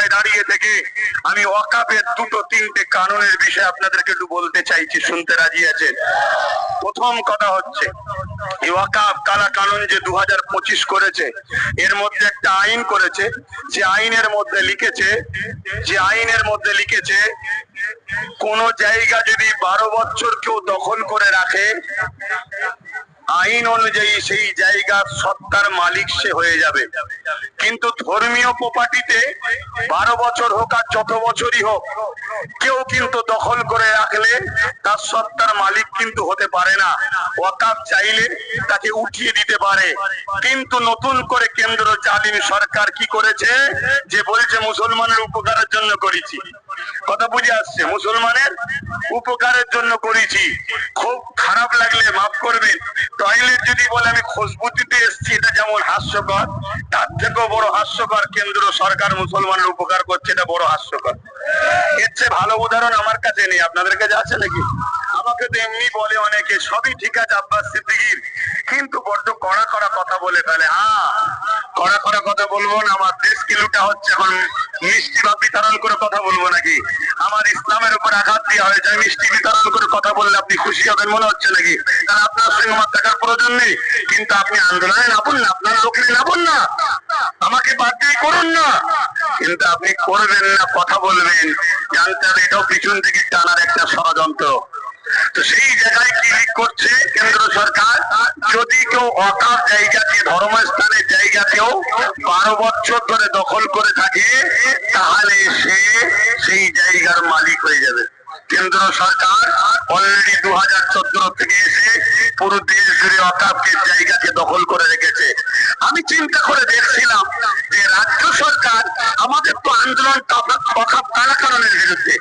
জায়গায় দাঁড়িয়ে থেকে আমি ওয়াকাফের দুটো তিনটে কানুনের বিষয়ে আপনাদেরকে একটু বলতে চাইছি, শুনতে রাজি আছেন? প্রথম কথা হচ্ছে এই ওয়াকাফ কালা কানুন যে 2025 করেছে, এর মধ্যে একটা আইন করেছে, যে আইনের মধ্যে লিখেছে কোন জায়গা যদি 12 বছর কেউ দখল করে রাখে, আইন অনুযায়ী সেই জায়গার সত্তার মালিক সে হয়ে যাবে। কিন্তু ধর্মীয় প্রপার্টিতে 12 বছর হোক আর যত বছরই হোক, কেউ কিন্তু দখল করে রাখলে তার সত্তার মালিক কিন্তু হতে পারে না। ওয়াকাফ চাইলে তাকে উঠিয়ে দিতে পারে। কিন্তু নতুন করে কেন্দ্র জালিম সরকার কি করেছে, যে বলছে মুসলমানের উপকারের জন্য করেছি। কথা বুঝে আসছে? মুসলমানের উপকারের জন্য করেছি। খুব খারাপ লাগলে মাফ করবেন, টয়লেট যদি বলে আমি খুশবু দিতে এসেছি, এটা যেমন হাস্যকর, তার থেকেও বড় হাস্যকর কেন্দ্র সরকার মুসলমানের উপকার করছে, এটা বড় হাস্যকর। এর চেয়ে ভালো উদাহরণ আমার কাছে নেই। আপনাদের কাছে আছে নাকি? আমাকে তো এমনি বলে অনেকে, সবই ঠিক আছে আব্বাস সিদ্দিকীর, কিন্তু বড্ড কড়া কড়া কথা বলে ফেলে। কড়া কড়া কথা বলবো না, আমার দেশকে লুটা হচ্ছে, এখন মিষ্টি বা বিতরণ করে কথা বলবো নাকি? আমার ইসলামের উপর আঘাত দেওয়া হয়েছে, মিষ্টি বিতরণ করে কথা বললে আপনি খুশি হবেন মনে হচ্ছে নাকি? কারণ আপনার সঙ্গে আমার দেখার প্রয়োজন নেই, কিন্তু আপনি আন্দোলনে নামুন না, আপনার লোক নিয়ে নামুন না, আমাকে বাদ দিয়ে করুন না, কিন্তু আপনি করবেন না, কথা বলবেন, জানতে হবে এটাও পিছন থেকে টানার একটা ষড়যন্ত্র। তো সেই জায়গায় কি করছে কেন্দ্র সরকার, যদি কেউ ওয়াকাফ জায়গাকে, ধর্মস্থানের জায়গাকেও 12 বছর ধরে দখল করে থাকে, তাহলে সে সেই জায়গার মালিক হয়ে যাবে। কেন্দ্র সরকার অলরেডি 2014 থেকে এসে পুরো দেশ জুড়ে ওয়াকাফের জায়গাকে দখল করে রেখেছে। আমি চিন্তা করে দেখছিলাম যে রাজ্য সরকার, আমাদের তো আন্দোলন ওয়াকাফ কালা কানুনের বিরুদ্ধে,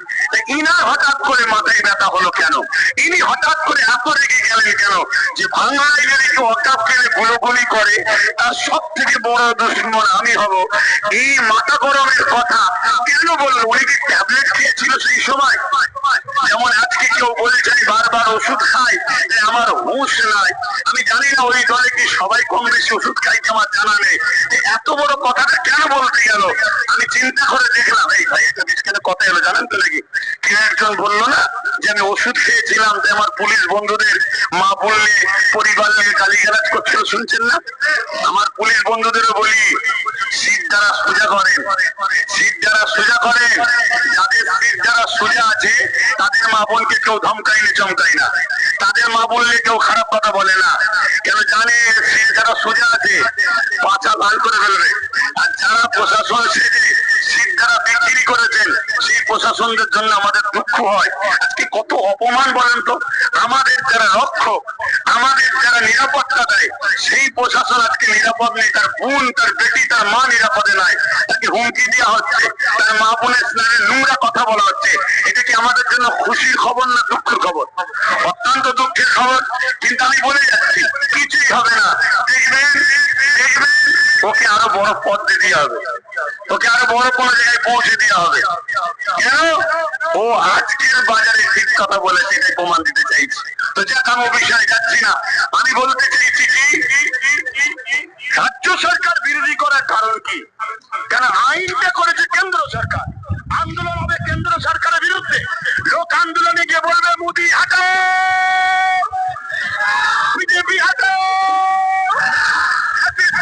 ইনার হঠাৎ করে মাথায় ব্যথা হলো কেন? ইনি হঠাৎ করে এত রেগে গেলেন কেন? যে বাংলায় যদি কেউ ওয়াকাফ কেনে গুলোগুলি করে, তার সব থেকে বড় দুশ্মন আমি হব, এই মাথা গরমের কথা কেন বললো? উনি কি ট্যাবলেট খেয়েছিল সেই সময়? যেমন আজকে কেউ বলেছে বারবার ওষুধ খাই, আমার হুঁশ নাই। আমি জানি না ওই দলে কি সবাই কম বেশি ওষুধ খাইতে, আমার জানা নেই। এত বড় কথাটা কেন বলতে গেল? আমি চিন্তা করে দেখলাম, এই ভাই এটা কেন কথা এলো জানেন তো নাকি? কেউ একজন বললো না যে আমি ওষুধ খেয়েছিলাম, যে আমার পুলিশ বন্ধুদের মা বললে পরিবার নিয়ে গালিগালাজ করছিল, শুনছেন না? আমার পুলিশ বন্ধুদেরও বলি, শীত যারা সোজা করেন, যাদের শীত যারা সোজা আছে, তাদের মা বোনকে কেউ ধমকাইলে চমকাই না, তাদের মা বললে কেউ খারাপ কথা বলে না। কেন জানে শীত যারা সোজা আছে পাছা লাল করে ফেলবে। আর যারা প্রশাসন সেজে শীত যারা বিক্রি করেছেন, সেই প্রশাসনদের জন্য আমাদের দুঃখ হয়। আজকে কত অপমান বলেন তো! আমাদের যারা রক্ষক, আমাদের যারা নিরাপত্তা দেয়, সেই প্রশাসন আজকে নিরাপদ নেই। তার বোন, তার বেটি, তার মা নিরাপদে নাই, তাকে হুমকি দেওয়া হচ্ছে, তার মা বোনের স্নানের নোংরা কথা বলা হচ্ছে। এটা কি আমাদের জন্য খুশির খবর না দুঃখের খবর? অত্যন্ত দুঃখের খবর। কিন্তু আমি বলে যাচ্ছি, কিছুই হবে না। দেখবেন ওকে আরো বড় পদ দিয়ে হবে, ওকে আরো বড় কোনো জায়গায় পৌঁছে দেওয়া হবে। কেন? ও আজকের বাজারে ঠিক কথা বলেছে, এটাই প্রমাণ দিতে চাইছি। তো যাক, আমি বিষয়ে যাচ্ছি না। আমি বলতে চাইছি কি, রাজ্য সরকার বিরোধী করার কারণ কি? কেন আইনটা করেছে কেন্দ্র সরকার, আন্দোলন হবে কেন্দ্র সরকারের বিরুদ্ধে। লোক আন্দোলনে গিয়ে বলবে মোদি হাঁটাও, বিজেপি হাঁটাও,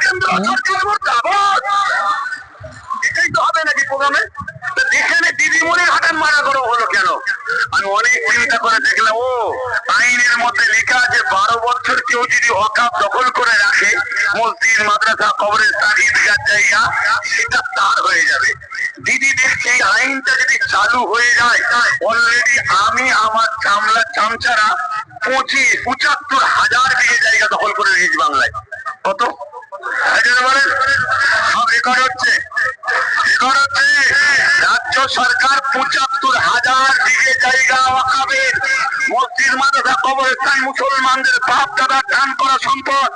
কেন্দ্র সরকার মুর্দাবাদ। এটাই তো হবে নাকি প্রোগ্রামে? এখানে দিদিমণির হাঁটান মারা করো হলো কেন? আমি অনেক চিন্তা করে দেখলাম, ও আইনের মধ্যে লেখা আছে 12 বছর কেউ যদি ওয়াকাফ দখল করে রাখে, মসজিদ, মাদ্রাসা, কবরস্থান, ঈদগাহ জায়গা, সেটা তার হয়ে যাবে। দিদিদের এই আইনটা যদি চালু হয়ে যায়, অলরেডি আমি আমার চামচারা 75,000 বিঘে জায়গা দখল করে রেখেছি বাংলায়। কত? সব রেকর্ড হচ্ছে। রাজ্য সরকার 75,000 বিঘে জায়গা ওয়াকাফের, মসজিদ, মাদ্রাসা, কবরস্থান, মুসলমানদের বাপ দাদা দান করা সম্পদ,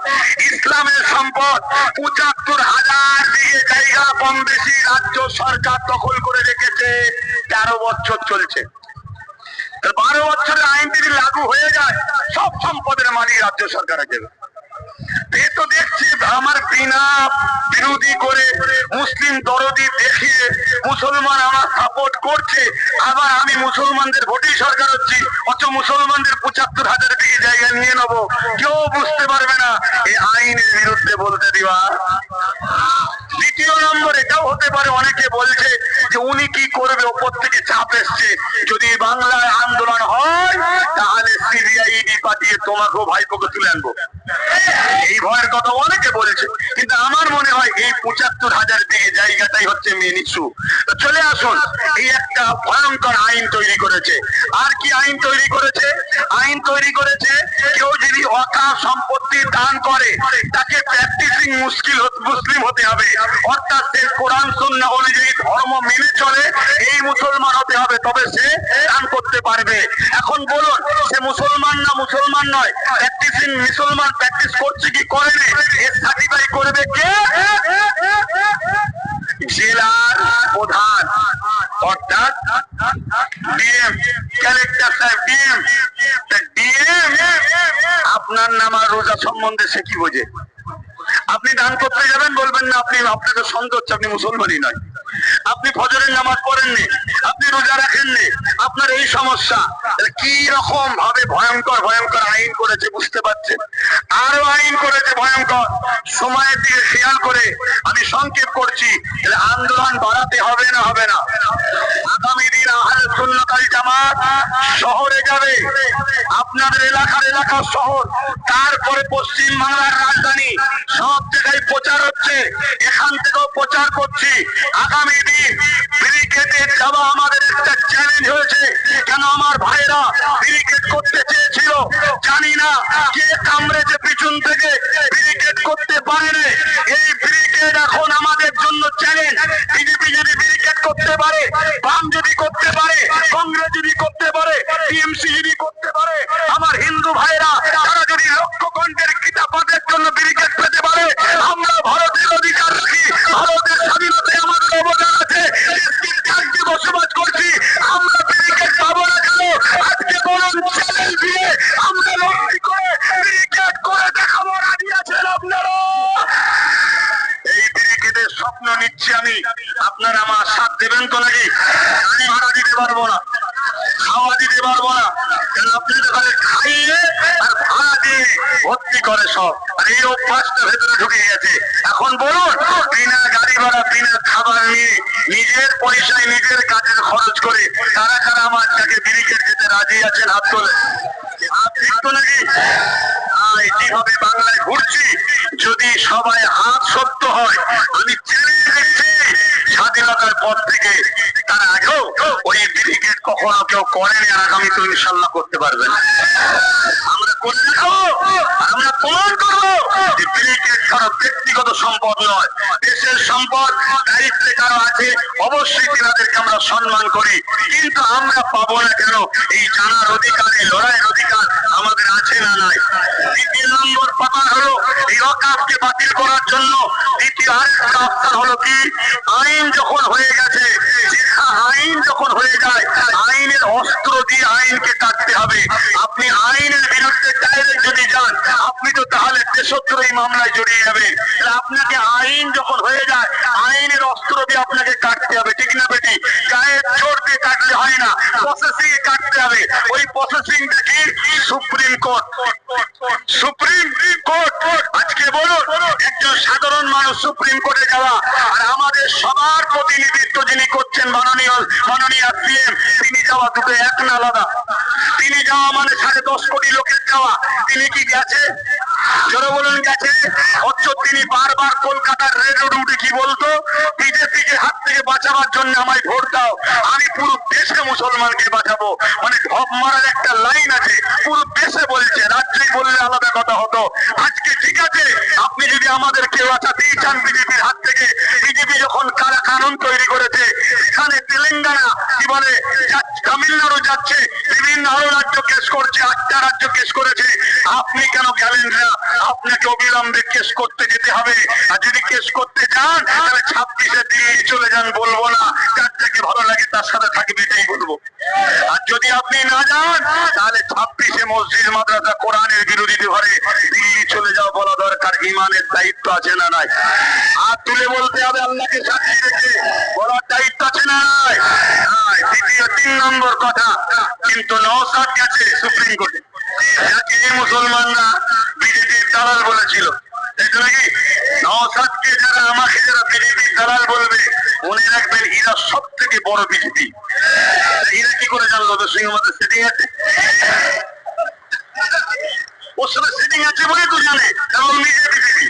ইসলামের সম্পদ, 75,000 বিঘে জায়গা কম বেশি রাজ্য সরকার দখল করে রেখেছে। 13 বছর চলছে। 12 বছরের আইন যদি লাগু হয়ে যায়, সব সম্পদের মালিক রাজ্য সরকার হয়ে যাবে। তে তো দেখছি আমার বিনা বিরোধী করে মুসলিম দরদি দেখিয়ে মুসলমান আমার সাপোর্ট করছে, আবার আমি মুসলমানদের ভোটেই সরকার হচ্ছি, অথচ মুসলমানদের ৭৫,০০০ বিঘে জায়গা নিয়ে নেবো, কেউ বুঝতে পারবে না। এই আইনের বিরুদ্ধে বলতে দিবা। দ্বিতীয় নম্বর এটাও হতে পারে, অনেকে বলছে যে উনি কি করবে, ওপর থেকে চাপ এসছে, যদি বাংলায় আন্দোলন হয় তাহলে সিবিআই ইডি পাঠিয়ে তোমাকেও ভাইপোকে তুলে আনবো, এই ভয়ের কথা অনেকে বলছে। কিন্তু আমার মনে হয় এই ৭৫,০০০ বিঘে জায়গাটাই হচ্ছে মেন ইস্যু। চলে আসুন, এই একটা ভয়ঙ্কর আইন তৈরি করেছে। আর কি আইন তৈরি করেছে? আইন তৈরি করেছে কেউ যদি ওয়াকফ সম্পত্তি দান করে তাকে প্র্যাকটিসিং মুসলিম হতে হবে, অর্থাৎ সে কোরআন সুন্নাহ অনুযায়ী ধর্ম মেনে চলে এই মুসলমান হতে হবে, তবে সে দান করতে পারবে। এখন বলুন, সে মুসলমান না মুসলমান নয়, প্র্যাকটিসিং মুসলমান প্র্যাকটিস করছে কি করে না, এর সার্টিফাই করবে কে? জেলার প্রধান, অর্থাৎ ডিএম, কালেক্টর সাহেব, ডিএম। ডিএম আপনার নামাজ রোজা সম্বন্ধে সে কি বোঝে? আপনি দান করতে যাবেন, বলবেন না আপনি, আপনাকে সন্দেহ হচ্ছে আপনি মুসলমানই নয়, আপনি ফজরের নামাজ পড়েননি, আপনি রোজা রাখেননি, আপনার এই সমস্যা। কি রকম ভাবে ভয়ঙ্কর ভয়ঙ্কর আইন করেছে বুঝতে পারছেন? আরো আইন করেছে ভয়ঙ্কর। সময়ের দিকে খেয়াল করে আমি সংক্ষেপ করছি, আন্দোলন বাড়াতে হবে না হবে না? আগামী দিন আহলে সুন্নাত ওয়াল জামাত শহরে যাবে, আপনাদের এলাকার শহর, তারপরে পশ্চিম বাংলার রাজধানী, সব জায়গায় প্রচার হচ্ছে, এখান থেকেও প্রচার করছি। আগামী দিন ব্রিগেডে যাওয়া আমাদের একটা চ্যালেঞ্জ হয়েছে। কেন আমার ভাইরা ব্রিগেড করতে চেয়েছিল জানি না, কে কামড়েছে পিছন থেকে, ব্রিগেড করতে পারেনি। এই ব্রিগেড এখন আমাদের জন্য চ্যালেঞ্জ। বিজেপি যদি ব্রিগেড করতে পারে, বাম যদি করতে পারে, কংগ্রেস যদি করতে পারে, টিএমসি যদি করতে পারে, আমার হিন্দু ভাইরা তারা যদি লক্ষ্য কণ্ঠের কিতাবাদের জন্য ব্রিগেড পেতে পারে, আমরা ভারতের অধিকার রাখি, ভারতের স্বাধীনতায় আমাদের অবদান আছে, দেশকে বসবাস করছি, আমরা ব্রিগেড পাবো না কেন? আজকে বলুন, চ্যালেঞ্জ দিয়ে আমরা লড়াই করে ব্রিগেড করে দেখাবো, রাজি আছেন আপনারা? এই ব্রিগেডের স্বপ্ন নিচ্ছি আমি, আপনারা আমার সাথ দেবেন তো নাকি? গাড়ি ভাড়া দিতে পারবো না, খাওয়া দিতে পারবো না, কারণ আপনাদের ঘরে খাইয়ে আর ভাড়া দিয়ে ভর্তি করে সব, আর এই অভ্যাসটা ভেতরে ঢুকে গেছে। এখন বলুন, বিনা গাড়ি ভাড়া বিনা খাবার নিয়ে নিজের পয়সায় নিজের কাজের খরচ করে কারা কারা আমার যাকে ব্রিগেড যেতে রাজি আছেন? হাত তোলে, হাত দিতো নাকি? যেভাবে বাংলায় ঘুরছি, যদি সবাই হাত সত্য হয়, আমি চ্যালেঞ্জ দিচ্ছি স্বাধীনতার পর থেকে তার আগেও ওই ব্রিগেড কখনো কেউ করেনি, আর আগামী তো ইনশাল্লাহ করতে পারবেন। আমরা করে দেখাবো, আমরা প্রমাণ করবো যে ব্রিগেড কারো ব্যক্তিগত সম্পদ নয়, দেশের সম্পদ। দায়িত্বে কারো আছে, অবশ্যই তাদেরকে আমরা সম্মান করি, কিন্তু আমরা পাবো না কেন? এই জানার অধিকার, এই লড়াইয়ের অধিকার আমাদের আছে না নাই? দ্বিতীয় নম্বর কথা হলো, এই ওয়াকফকে বাতিল করার জন্য দ্বিতীয় আরেকটা অপশন হলো কি, আইন যখন হয়ে গেছে, আইন যখন হয়ে যায়, আইনের অস্ত্র দিয়ে আইনকে কাটতে হবে। আপনি আইনের বিরুদ্ধে ডাইরেক্ট যদি যান, আপনি তো তাহলে দেশদ্রোহী মামলায় জড়িয়ে যাবেন। আপনাকে আইন যখন হয়ে যায়, আইনের অস্ত্র দিয়ে আপনাকে কাটতে হবে, ঠিক না বেটি? গায়ের জোর দিয়ে কাটলে হয় না, প্রসেসিং এ কাটতে হবে। ওই প্রসেসিংটা কি? Supreme court. সুপ্রিম কোর্ট আজকে বলুন, একজন সাধারণ মানুষ সুপ্রিম কোর্টে যাওয়া, আর আমাদের সবার প্রতিনিধিত্ব যিনি করছেন মাননীয় সিএম, তিনি যাওয়া দুটো এক না আলাদা? তিনি যাওয়া মানে 10.5 কোটি লোকের যাওয়া, তিনি কি গেছে? জোরে বলুন, গেছে? অথচ তিনি বারবার কলকাতার রেড রোডে কি বলতো? বিজেপিকে হাত থেকে বাঁচাবার জন্য আমায় ভোট দাও, আমি পুরো দেশে মুসলমানকে বাঁচাবো। মানে ঢপ মারার একটা লাইন আছে, পুরো দেশে বলছে, রাজ্যেই বললে আলাদা কথা হতো। আজকে ঠিক আছে, আপনি যদি আমাদেরকে বাঁচাতেই চান বিজেপির হাত থেকে, বিজেপি যখন কারা কানুন তৈরি করেছে, এখানে তেলেঙ্গানা কি বলে, তামিলনাড়ু যাচ্ছে, বিভিন্ন আরো রাজ্য কেস করছে, 8টা রাজ্য কেস করেছে, আপনি কেন গেলেন না? আপনাকে অবিলম্বে কেস করতে যেতে হবে। আর যদি কেস করতে যান, তাহলে 26-এ দিল্লি চলে যান, বলবো না, যার থেকে ভালো লাগে তার সাথে থাকবে, এটাই বলবো। আর যদি আপনি যদি না যান তাহলে 26-এ মসজিদ মাদ্রাসা কোরআনের বিরোধীতে ঘরে দিল্লি চলে যাও বলা দরকার। ইমানের দায়িত্ব আছে না নাই? হাত তুলে বলতে হবে আল্লাহকে সাক্ষী রেখে বলার দায়িত্ব আছে না নাই? দ্বিতীয় 3 নম্বর কথা, কিন্তু নওশাদ গেছে সুপ্রিম কোর্টে, যাকে মুসলমানরা বিজেপির দালাল বলেছিল, তাই তো নাকি? নওশাদকে যারা আমাকে যারা বিজেপির দালাল বলবে মনে রাখবেন এরা সব থেকে বড় বিজেপি। এরা কি করে জানলো ওদের সঙ্গে আমাদের সেটিং আছে? ওর সাথে সেটিং আছে বলে তো জানে, এবং নিজে বিজেপি।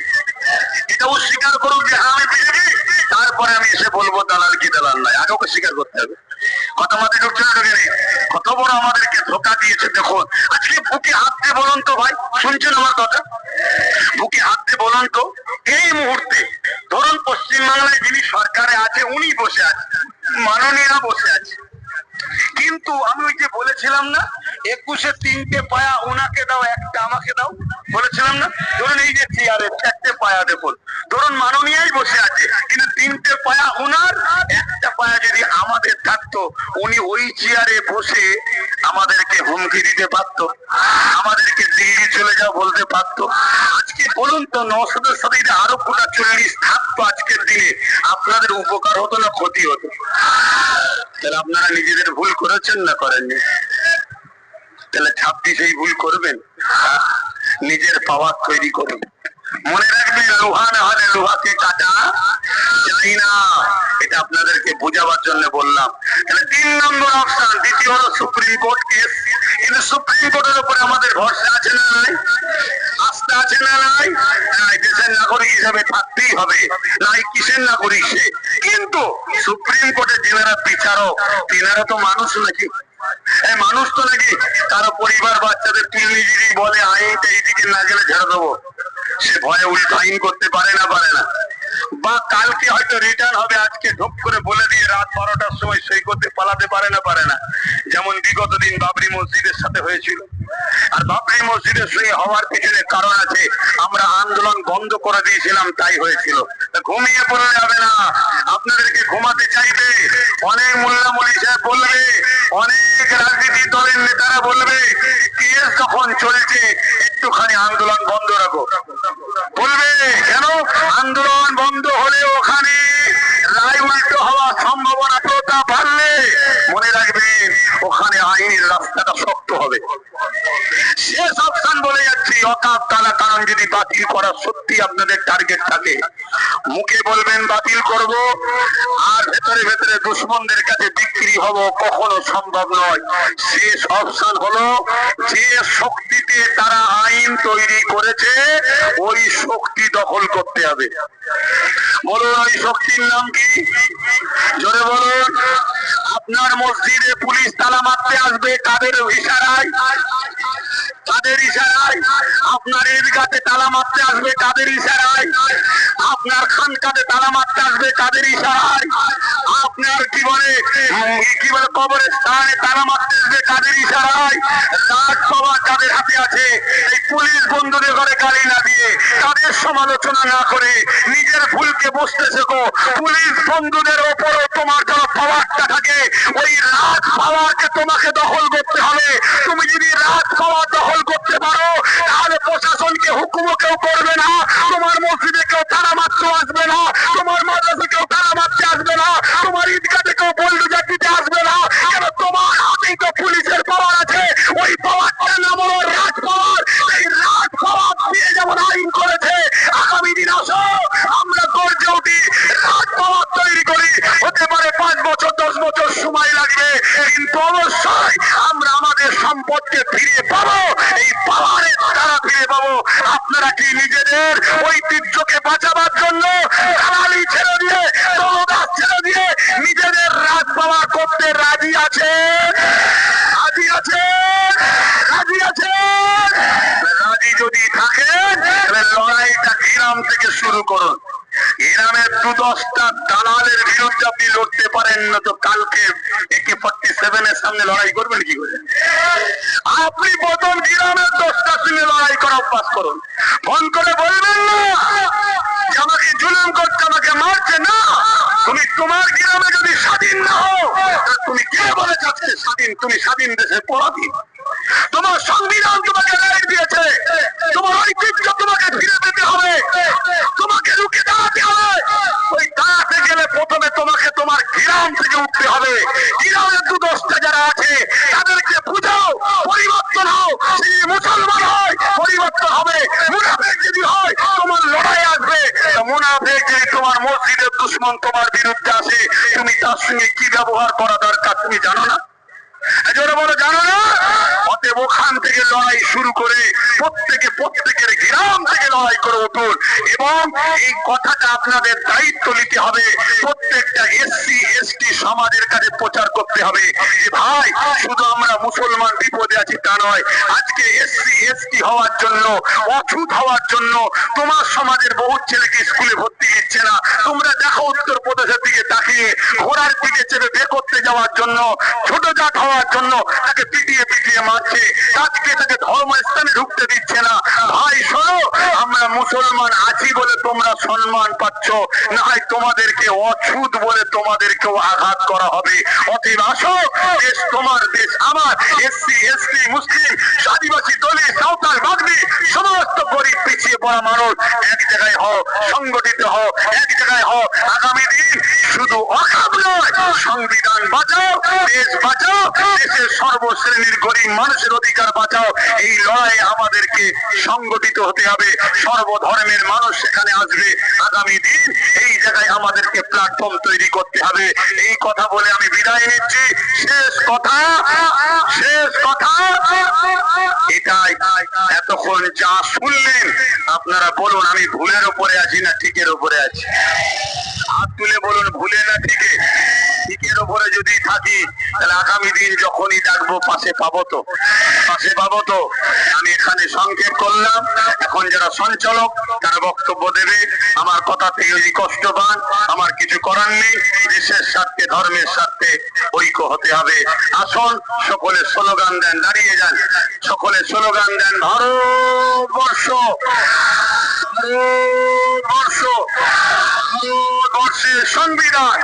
এটা ও স্বীকার করুক যে হ্যাঁ আমি বিজেপি, তারপরে আমি এসে বলবো দালাল কি দালাল নয়, আগে ওকে স্বীকার করতে হবে। কথা মাথায় ঢুকছে না ঢুকে নেই? কত বড় আমাদেরকে ধোকা দিয়েছে দেখুন। আজকে বুকে হাত দিয়ে বলুন তো ভাই, শুনছেন আমার কথা? বুকে হাত দিয়ে বলুন তো, এই মুহূর্তে ধরুন পশ্চিমবাংলায় যিনি সরকারে আছে উনি বসে আছে, মাননীয়রা বসে আছে, কিন্তু আমি ওই যে বলেছিলাম না 21-এ 3টে পায়া ওনাকে দাও, একটা আমাকে দাও, বলেছিলাম না? ধরুন এই যে চেয়ারে 4টে পায়া দেখুন, ধরুন মাননীয়াই বসে আছে, কিন্তু 3টে পায়া ওনার, একটা পায়া যদি আমাদের থাকতো উনি ওই চেয়ারে বসে আমাদেরকে হুমকি দিতে পারতো, আমাদেরকে দিল্লি চলে যাও বলতে পারতো। আজকে বলুন তো নওশাদের সাথে যদি আরো কোটা 40 থাকতো আজকের দিনে, আপনাদের উপকার হতো না ক্ষতি হতো? তাহলে আপনারা নিজেদের ভুল করেছেন না করেননি? তাহলে 26-এই ভুল করবেন, নিজের পাওয়ার তৈরি করুন। মনে রাখবেন লোহা না হলে লোহাকে কাটা যায় না, এটা আপনাদেরকে বোঝাবার জন্য বললাম। তাহলে 3 নম্বর অপশন, দ্বিতীয় হলো সুপ্রিম কোর্ট কেস। কিন্তু সুপ্রিম কোর্টের উপরে আমাদের ভরসা আছে না নাই? আস্থা আছে না নাই? দেশের নাগরিক হিসাবে থাকতেই হবে, নাই কিসের নাগরিক সে। কিন্তু সুপ্রিম কোর্টে যেনারা বিচারক তেনারা তো মানুষ নাকি? মানুষ তো নাকি? কারো পরিবার বাচ্চাদের তুলে যদি বলে আইনটা এইদিকে না গেলে ঝেড়ে দেবো, সে ভয়ে উল্টো আইন করতে পারে না? বা কালকে হয়তো রিটার্ন হবে, আজকে ঢোক করে বলে দিয়ে রাত 12টার সময় সই করতে পালাতে পারে না? যেমন বিগত দিন বাবরি মসজিদের সাথে হয়েছিল। আর বাবরি মসজিদের সই হওয়ার পিছনে কারণ আছে, আমরা আন্দোলন বন্ধ করে দিয়েছিলাম তাই হয়েছিল। ঘুমিয়ে পড়ে যাবে না, আপনাদেরকে ঘুমাতে চাইবে। অনেক মোল্লা মলি সাহেব বলবে, অনেক রাজনীতি দলের নেতারা বলবে কেস যখন চলছে একটুখানি আন্দোলন বন্ধ রাখো, বলবে কেন? আন্দোলন বন্ধ হলে ওখানে রায় উল্টো হওয়ার সম্ভাবনা তোতা বাড়লে মনে রাখবেন ওখানে আইনের রাস্তাটা শক্ত হবে। শেষ অপশন বলে যাচ্ছি, অকাপ তালা কারণ যদি বাতিল করা সত্যি আপনাদের টার্গেট থাকে, মুখে বলবেন বাতিল করব, আর ভেতরে ভেতরে দুশ্মনদের কাছে বিক্রি হব, কখনো সম্ভব নয়। শেষ অপশন হলো যে শক্তিতে তারা আইন তৈরি করেছে ওই শক্তি দখল করতে হবে। বলুন ওই শক্তির নাম কি? জোরে বলুন। আপনার মসজিদে পুলিশ তালা মারতে আসবে কাদের ইশারায়? কাদের ইশারায়? আপনার ঈদগাতে তালা মারতে আসবে কাদের ইশারায়? আপনার খানকাতে তালা মারতে আসবে কাদের ইশারায়? আপনার কি বলে কবরস্থানে তালা মারতে আসবে কাদের ইশারায়? রাত সভা কাদের হাতে আছে? এই পুলিশ বন্ধুদের ঘরে গাড়ি না দিয়ে, তাদের সমালোচনা না করে নিজের ভুলকে বুঝতে শেখো। পুলিশ বন্ধুদের ওপরও তোমার যারা পাওয়ারটা থাকে, ওই রাত পাওয়ারকে তোমাকে দখল করতে হবে। তুমি যদি রাত পাওয়ার দখল করতে পারো তাহলে প্রশাসনকে হুকুমও কেউ করবে না, তোমার মসজিদে কেউ তালা মারতে আসবে না, তোমার মাদ্রাসে কেউ তালা মারতে আসবে না, তোমার ঈদগাতে কেউ বলডুজার দিতে আসবে না। কেন? তোমার হাতেই তো পুলিশের পাওয়ার আছে। ওই পাওয়ারটা নাম হলো রাত পাওয়ার। এই রাত পাওয়ার দিয়ে যেমন আইন করেছে, আগামী দিন আসো আমরা গর্জে উঠি, রাত পাওয়ার তৈরি করি। হতে পারে 5 বছর 10 বছর সময় লাগবে, কিন্তু অবশ্যই আমরা আমাদের সম্পদকে ফিরে পাবো, এই পাওয়ারের দ্বারা ফিরে পাবো। আপনারা কি নিজেদের ঐতিহ্যকে বাঁচাবার জন্য দালালি ছেড়ে দিয়ে, দলদাস ছেড়ে দিয়ে নিজেদের রাত পাওয়ার করতে রাজি আছেন? রাজি আছেন? রাজি আছেন? রাজি যদি থাকেন তাহলে লড়াইটা গ্রাম থেকে শুরু করুন। গ্রামের 2-10টা দালালের বিরুদ্ধে আপনি লড়তে পারেন না, তো কালকে AK-47 এর সামনে লড়াই করবেন কি করে? আপনি প্রথম গ্রামের 10টার সঙ্গে লড়াই করা অভ্যাস করুন। ফোন করে বলবেন না যে আমাকে জুলুম করছে, আমাকে মারছে না। তুমি তোমার গ্রামে যদি স্বাধীন না হও, তুমি কে বলে যাচ্ছে স্বাধীন পরাধীন, তুমি স্বাধীন দেশের পরাধীন। তোমার সংবিধান তোমাকে রায় দিয়েছে, তোমার ঐতিহ্য তোমাকে ফিরে পেতে হবে, তোমাকে রুখে দাঁড়াতে হবে। ওই দাঁড়াতে গেলে প্রথমে তোমাকে তোমার গ্রাম থেকে উঠতে হবে। গ্রামের দুদশটা যারা আছে তাদেরকে বুঝাও, পরিবর্তন হও। যদি মুসলমান হয় পরিবর্তন হবে, মুনাফিক যদি হয় তোমার লড়াই আসবে। মুনাফিক যদি তোমার মসজিদের দুশ্মন তোমার বিরুদ্ধে আসে, তুমি তার সঙ্গে কি ব্যবহার করা দরকার তুমি জানো না? জোরে বলো, জানো না? অতএব ওখান থেকে লড়াই শুরু করে প্রত্যেকের গ্রাম থেকে লড়াই করে উঠুন। এবং এই কথাটা আপনাদের দায়িত্ব নিতে হবে, প্রত্যেকটা এসসি এসটি সমাজের কাছে প্রচার করতে হবে যে ভাই শুধু আমরা মুসলমান বিপদে আছি তা নয়, আজকে এসসি এসটি হওয়ার জন্য, অছুত হওয়ার জন্য তোমার সমাজের বহু ছেলেকে স্কুলে ভর্তি দিচ্ছে না। তোমরা দেখো উত্তরপ্রদেশের দিকে তাকিয়ে, ঘোড়ার দিকে চেপে বে করতে যাওয়ার জন্য, ছোট জাত হওয়ার জন্য তাকে পিটিয়ে পিটিয়ে মারছে, আজকে তাকে ধর্ম স্থানে ঢুকতে দিচ্ছে না। ভাই শোনো, আমরা মুসলমান আছি বলে তোমরা সম্মান পাচ্ছ, না হয় তোমাদেরকে অছুত বলে তোমাদেরকেও আঘাত করা হবে। অতএব আসো, দেশ তোমার, দেশ আমার। এসসি এসটি মুসলিম আদিবাসী দলিত সাঁওতাল বাগদি সমস্ত গরিব পিছিয়ে পড়া মানুষ এক জায়গায় হও, সংগঠিত হও, এক জায়গায় হও। আগামী দিন শুধু অকাপ নয়, সংবিধান বাঁচাও, দেশ বাঁচাও, দেশের সর্বশ্রেণীর গরিব মানুষের অধিকার বাঁচাও। এই লড়াই আমাদেরকে সংগঠিত হতে হবে, সর্বধর্মের মানুষ সেখানে আসবে। আগামী দিন এই জায়গায় আমাদেরকে প্ল্যাটফর্ম তৈরি করতে হবে। এই কথা বলে আমি বিদায় নিচ্ছি। শেষ কথা এটাই, এতক্ষণ যা শুনলেন আপনারা বলুন আমি ভুলের উপরে আছি না ঠিকের উপরে আছি? হাত তুলে বলুন ভুলে না ঠিকে? ঠিকের উপরে যদি থাকি তাহলে আগামী দিন যখনই ডাকবো পাশে পাবো তো? পাশে পাবো তো? আমি এখানে সংক্ষেপ করলাম। এখন যারা সঞ্চালক তারা বক্তব্য দেবে। আমার কথা থেকে যদি কষ্ট পান আমার কিছু করার নেই। দেশের স্বার্থে, ধর্মের স্বার্থে ঐক্য হতে হবে। আসুন সকলে স্লোগান দেন, দাঁড়িয়ে যান, সকলে স্লোগান দেন। ভারতবর্ষ, ভারতবর্ষ, ভারতবর্ষের সংবিধান,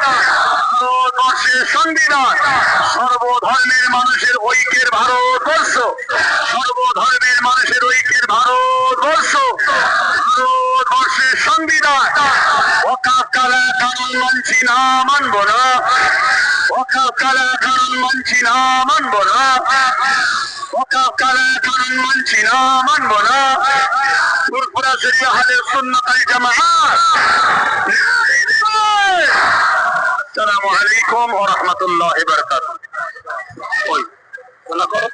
ভারতবর্ষের সংবিধান, সর্বধর্মের মানুষের ঐক্যের ভারতবর্ষ, সর্বধর্মের মানুষের ঐক্যের ভারতবর্ষ, ভারতবর্ষের সংবিধান। ওয়াকাফ কালা কানুন মানছি না, মানব না। ওয়াকাফ কালা কানুন মানছি না, মানব না। ওয়াকাফ কালা কানুন মানছি না, মানব না। ফুরফুরা শরিয়া আহলে সুন্নাত ওয়াল জামাআত। আসসালামু আলাইকুম ওয়া রাহমাতুল্লাহি ওয়া বারাকাতুহু। ওই শোনা করো।